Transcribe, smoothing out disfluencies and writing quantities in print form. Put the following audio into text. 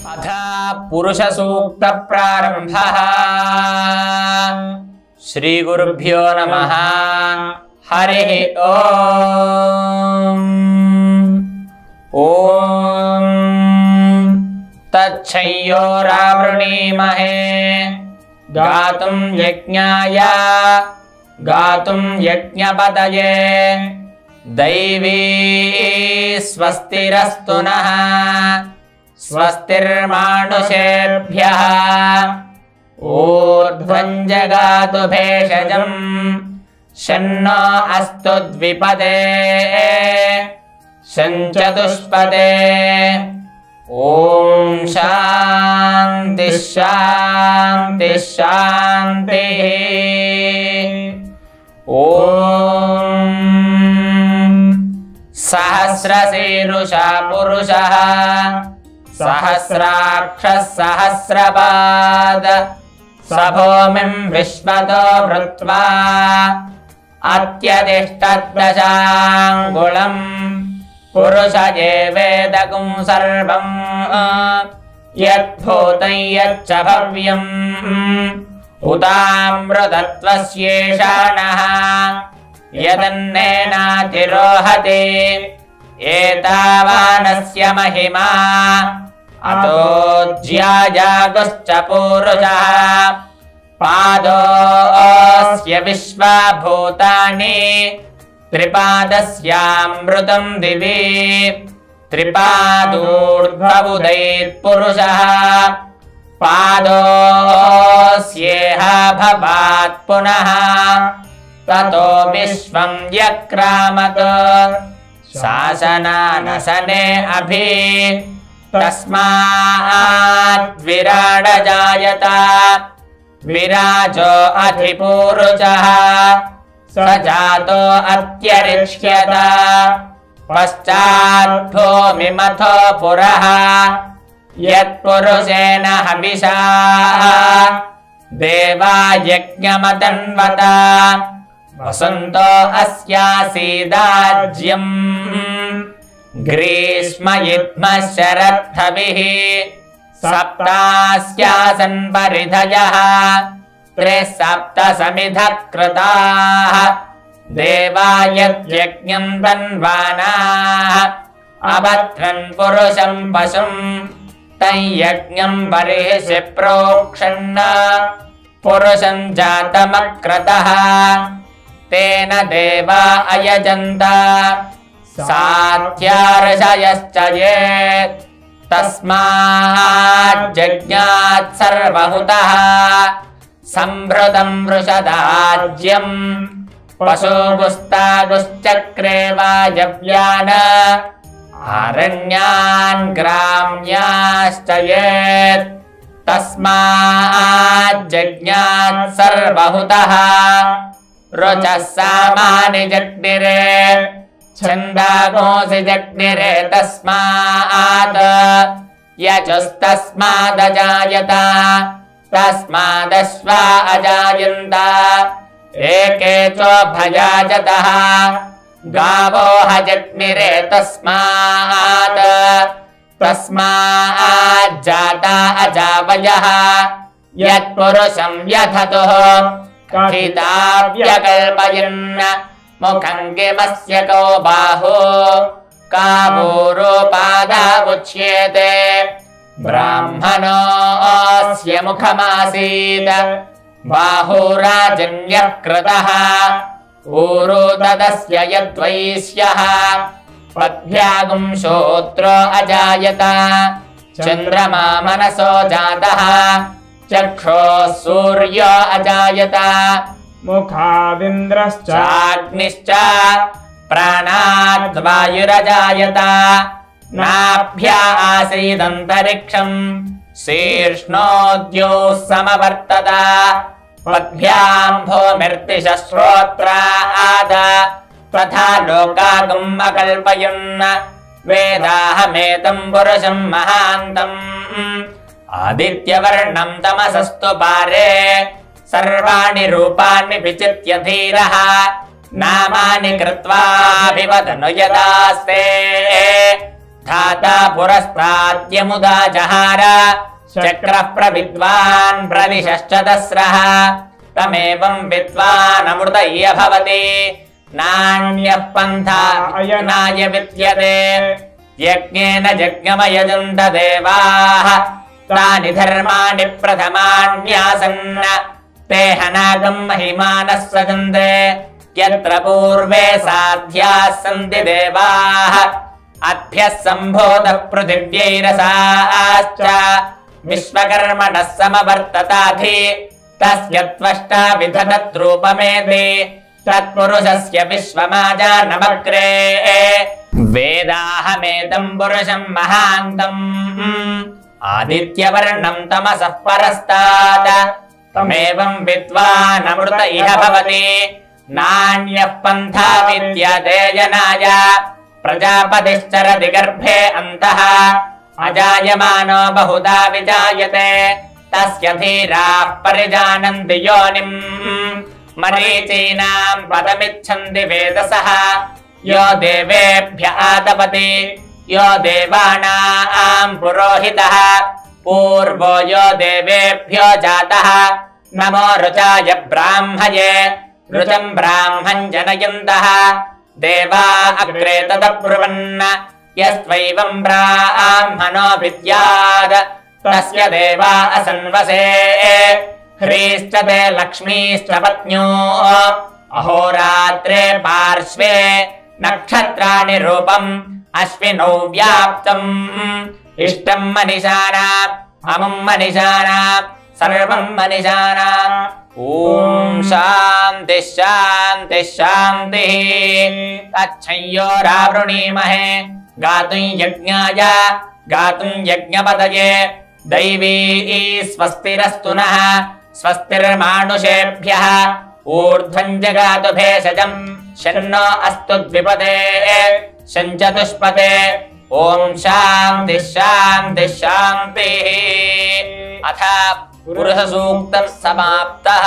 अथ पुरुषसूक्त प्रारंभः। श्री गुरुभ्यो नमः। हरिः ओम्। ओम् तच्छयोरावृणीमहे गातुं यज्ञाय गातुं यज्ञपतये दैवी स्वस्तिरस्तु नः स्वस्तिर्मानुषेभ्यः ऊर्ध्वं जगातु भेषजं शन्नो अस्तु द्विपदे शञ्चतुष्पदे। ॐ शान्ति शान्ति शान्तिः। ॐ सहस्रशीरुषा पुरुषः सहस्राक्षः सहस्रपाद स भूमिं विश्वतो भृत्वा अत्यतिष्ठद्दशाङ्गुलम् पुरुष एवेदगुं सर्वं यद्भूतं यच्च भव्यम् उतामृतत्वस्येषाणः यदन्नेनातिरोहति एतावानस्य महिमा अतोऽज्यायागुश्च पूरुषः पादोऽस्य विश्वभूतानि त्रिपादस्यामृतं दिवि त्रिपादूर्ध्वमुदैत्पुरुषः पादोऽस्येह भवात् पुनः ततो विश्वं यक्रामत् शासनानसने अभि तस्मात् विराड जायत विराजो अधिपूरुषः स जातो अत्यरिष्यत पश्चाद्भूमिमथो पुरः यत्पुरुषेण हविषा देवा यज्ञमतन्वत वसन्तो अस्यासीदाज्यम् ग्रीष्म युग्मः शरद्धभिः सप्तास्यासन् परिधयः त्रिसप्त समिधः कृताः देवा यज्ञं तन्वानाः अभद्रन् पुरुषं पशुं तं यज्ञं बर्हिषि प्रोक्षन् पुरुषं जातमक्रतः तेन देवा अयजन्त साध्यार्षयश्च ये तस्माज्जज्ञात् सर्वहुतः संभृतं वृषदाज्यं पशुगुस्तागुश्चक्रे वायव्यान् आरण्यान् ग्राम्याश्च ये तस्माज्जज्ञात् सर्वहुतः रुचः सामानि जग्निरे छन्दागोऽसि जग्निरे तस्मात् यजुस्तस्मादजायत तस्मादश्वा अजायन्त एके चोभयाजतः गावो हजग्निरे तस्मात् तस्माज्जाता अजावयः यत्पुरुषं व्यथतुः कथिताव्यकल्पयन् मुखं किमस्य को बाहो कावोरोपादावुच्येते ब्राह्मणोऽस्य मुखमासीत् बाहुराजन्यकृतः ऊरो तदस्य यद्वैश्यः पद्भ्यागुं श्रोत्रो अजायत चन्द्रमा मनसो जातः चक्षुः सूर्यो अजायत मुखादिन्द्रश्चाग्निश्च प्राणाद्वायुरजायत नाभ्या आसीदन्तरिक्षं शीर्ष्णोद्योः समवर्तत पद्भ्यां भूमिर्तिश्रोत्राद तथा लोकागुम् अकल्पयन् वेदाहमेतं पुरुषं महान्तम् आदित्यवर्णं तमसस्तु पारे सर्वाणि रूपाणि विचित्य धीरः नामानि कृत्वाभिवदनु यदास्ते धाता पुरस्तात् वाद्यमुदा जहार चक्रः प्रविद्वान् प्रदिशश्च दस्रः तमेवं विद्वानमृत इह भवति नान्यः पन्था अयनाय विद्यते यज्ञेन जज्ञमयजन्त देवाः तानि धर्माणि प्रथमान्यासन् ते हनागम् महिमानः सजन्ते यत्र पूर्वे साध्याः सन्ति देवाः अभ्यः सम्भोधः पृथिव्यैरसाश्च विश्वकर्मणः समवर्तताधि तस्य त्वष्टा विधदद्रूपमेति तत्पुरुषस्य विश्वमाजानमग्रे वेदाहमेदम् पुरुषम् महान्तम् आदित्यवर्णम् तमसः परस्तात् तमेवम् विद्वानमृत इह भवति नान्यः पन्था विद्यते जनाय प्रजापतिश्चरति गर्भे अन्तः अजायमानो बहुधा विजायते तस्य धीराः परिजानन्ति योनिम् मरीचीनाम् पदमिच्छन्ति वेदसः यो देवेभ्य आतपति यो देवानाम् पुरोहितः पूर्वो यो देवेभ्यो जातः नमो रुचाय ब्राह्मये रुचम् ब्राह्मम् जनयन्तः देवा अग्रे तदब्रुवन् यस्त्वैवम् ब्राह्मणो विद्यात् तस्य देवा असन्वसे ह्रीश्च ते लक्ष्मीश्च पत्न्यो अहोरात्रे पार्श्वे नक्षत्राणि रूपम् अश्विनौ व्याप्तम् इष्टम् मनिषाणाम् अमुम् मनिषाणाम् सर्वम् मनिषाणाम् ॐ शान्तिः शान्तिः शान्तिः अच्छयोरावृणीमहे गातुम् यज्ञाय गातुम् यज्ञपतये दैवी स्वस्तिरस्तु नः स्वस्तिर्मानुषेभ्यः ऊर्ध्वम् जगातु भेषजम् शन्नो अस्तु द्विपदे शञ्चतुष्पदे ॐ शान्तिः शान्तिः शान्तिः अथ पुरुषसूक्तः समाप्तः।